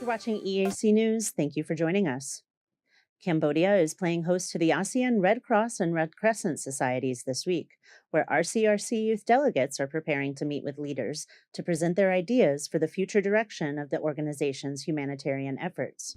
You're watching EAC News. Thank you for joining us. Cambodia is playing host to the ASEAN Red Cross and Red Crescent Societies this week, where RCRC youth delegates are preparing to meet with leaders to present their ideas for the future direction of the organization's humanitarian efforts.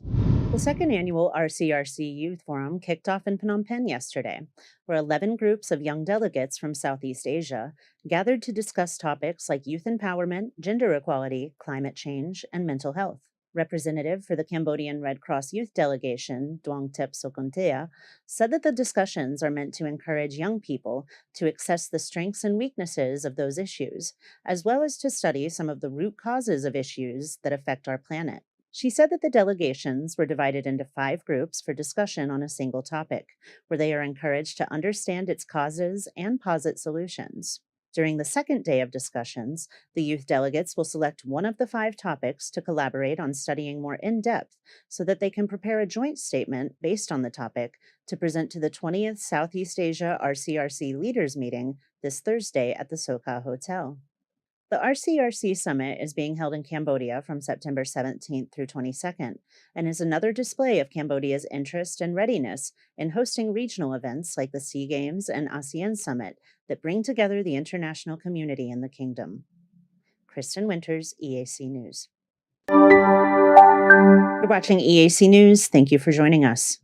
The second annual RCRC Youth Forum kicked off in Phnom Penh yesterday, where 11 groups of young delegates from Southeast Asia gathered to discuss topics like youth empowerment, gender equality, climate change, and mental health. Representative for the Cambodian Red Cross Youth Delegation, Duong Tep Sokontea, said that the discussions are meant to encourage young people to assess the strengths and weaknesses of those issues, as well as to study some of the root causes of issues that affect our planet. She said that the delegations were divided into 5 groups for discussion on a single topic, where they are encouraged to understand its causes and posit solutions. During the second day of discussions, the youth delegates will select one of the 5 topics to collaborate on studying more in depth so that they can prepare a joint statement based on the topic to present to the 20th Southeast Asia RCRC Leaders Meeting this Thursday at the Soka Hotel. The RCRC Summit is being held in Cambodia from September 17th through 22nd and is another display of Cambodia's interest and readiness in hosting regional events like the SEA Games and ASEAN Summit that bring together the international community in the kingdom. Kristen Winters, EAC News. You're watching EAC News. Thank you for joining us.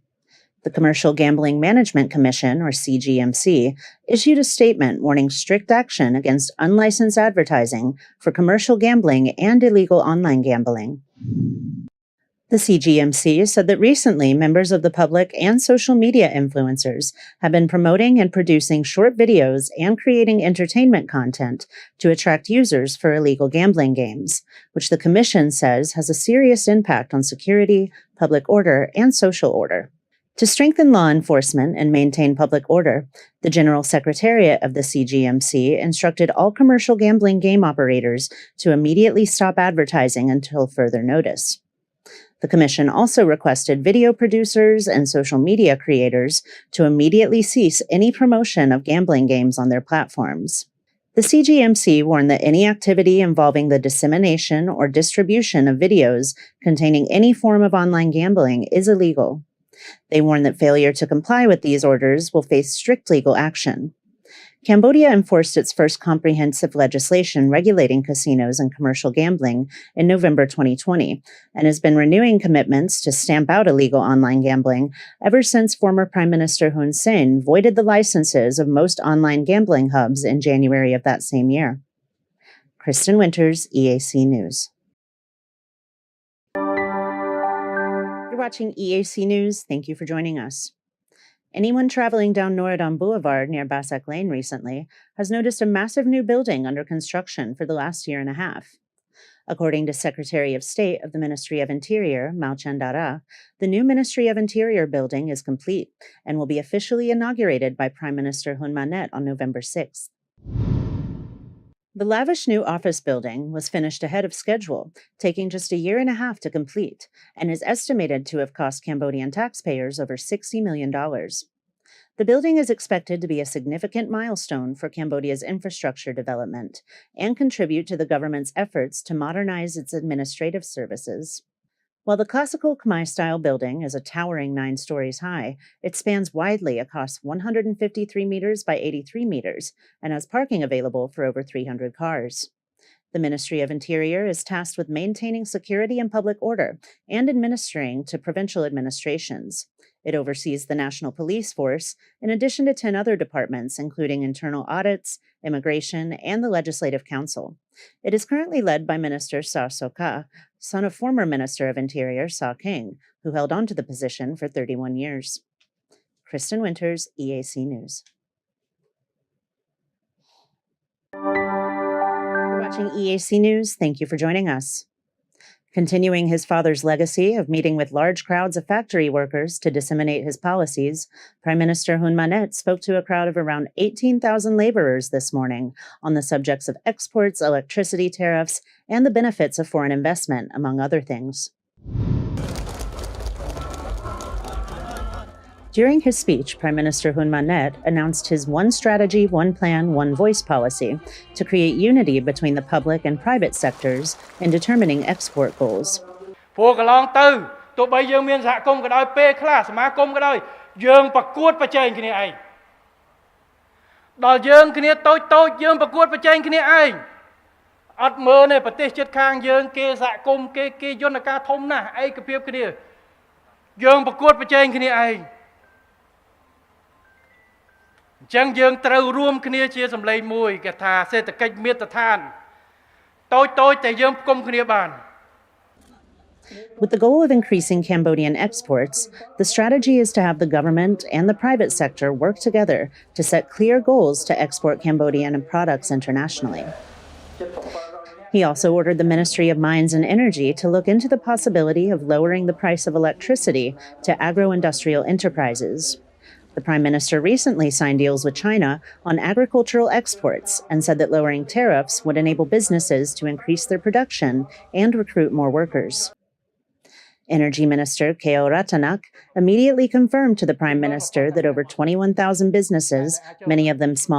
The Commercial Gambling Management Commission, or CGMC, issued a statement warning strict action against unlicensed advertising for commercial gambling and illegal online gambling. The CGMC said that recently members of the public and social media influencers have been promoting and producing short videos and creating entertainment content to attract users for illegal gambling games, which the Commission says has a serious impact on security, public order, and social order. To strengthen law enforcement and maintain public order, the General Secretariat of the CGMC instructed all commercial gambling game operators to immediately stop advertising until further notice. The Commission also requested video producers and social media creators to immediately cease any promotion of gambling games on their platforms. The CGMC warned that any activity involving the dissemination or distribution of videos containing any form of online gambling is illegal. They warn that failure to comply with these orders will face strict legal action. Cambodia enforced its first comprehensive legislation regulating casinos and commercial gambling in November 2020 and has been renewing commitments to stamp out illegal online gambling ever since former Prime Minister Hun Sen voided the licenses of most online gambling hubs in January of that same year. Kristen Winters, EAC News. You're watching EAC News. Thank you for joining us. Anyone traveling down Norodom Boulevard near Basak Lane recently has noticed a massive new building under construction for the last year and a half. According to Secretary of State of the Ministry of Interior, Mao Chandara, the new Ministry of Interior building is complete and will be officially inaugurated by Prime Minister Hun Manet on November 6th. The lavish new office building was finished ahead of schedule, taking just a year and a half to complete, and is estimated to have cost Cambodian taxpayers over $60 million. The building is expected to be a significant milestone for Cambodia's infrastructure development and contribute to the government's efforts to modernize its administrative services. While the classical Khmer-style building is a towering 9 stories high, it spans widely across 153 meters by 83 meters and has parking available for over 300 cars. The Ministry of Interior is tasked with maintaining security and public order and administering to provincial administrations. It oversees the National Police Force, in addition to 10 other departments, including internal audits, immigration, and the Legislative Council. It is currently led by Minister Sa Soka, son of former Minister of Interior Sa King, who held on to the position for 31 years. Kristen Winters, EAC News. You're watching EAC News. Thank you for joining us. Continuing his father's legacy of meeting with large crowds of factory workers to disseminate his policies, Prime Minister Hun Manet spoke to a crowd of around 18,000 laborers this morning on the subjects of exports, electricity tariffs, and the benefits of foreign investment, among other things. During his speech, Prime Minister Hun Manet announced his One Strategy, One Plan, One Voice policy to create unity between the public and private sectors in determining export goals. ព្រោះកន្លងទៅទោះបីយើងមានសហគមន៍ក៏ដោយពេលខ្លះសមាគមក៏ដោយយើងប្រកួតប្រជែងគ្នាឯងដល់យើងគ្នាតូចយើងប្រកួតប្រជែងគ្នាឯងអត់មើលទេប្រទេសជិតខាងយើងគេសហគមន៍គេយន្តការធំណាស់ឯកភាពគ្នាយើងប្រកួតប្រជែងគ្នាឯងអញ្ចឹងយើងត្រូវរួមគ្នាជាសម្លេងមួយគេថាសេដ្ឋកិច្ចមាត្រដ្ឋានតូចតែយើងផ្គុំគ្នាបាន With the goal of increasing Cambodian exports, the strategy is to have the government and the private sector work together to set clear goals to export Cambodian products internationally. He also ordered the Ministry of Mines and Energy to look into the possibility of lowering the price of electricity to agro-industrial enterprises. The Prime Minister recently signed deals with China on agricultural exports and said that lowering tariffs would enable businesses to increase their production and recruit more workers. Energy Minister Keo Ratanak immediately confirmed to the Prime Minister that over 21,000 businesses, many of them small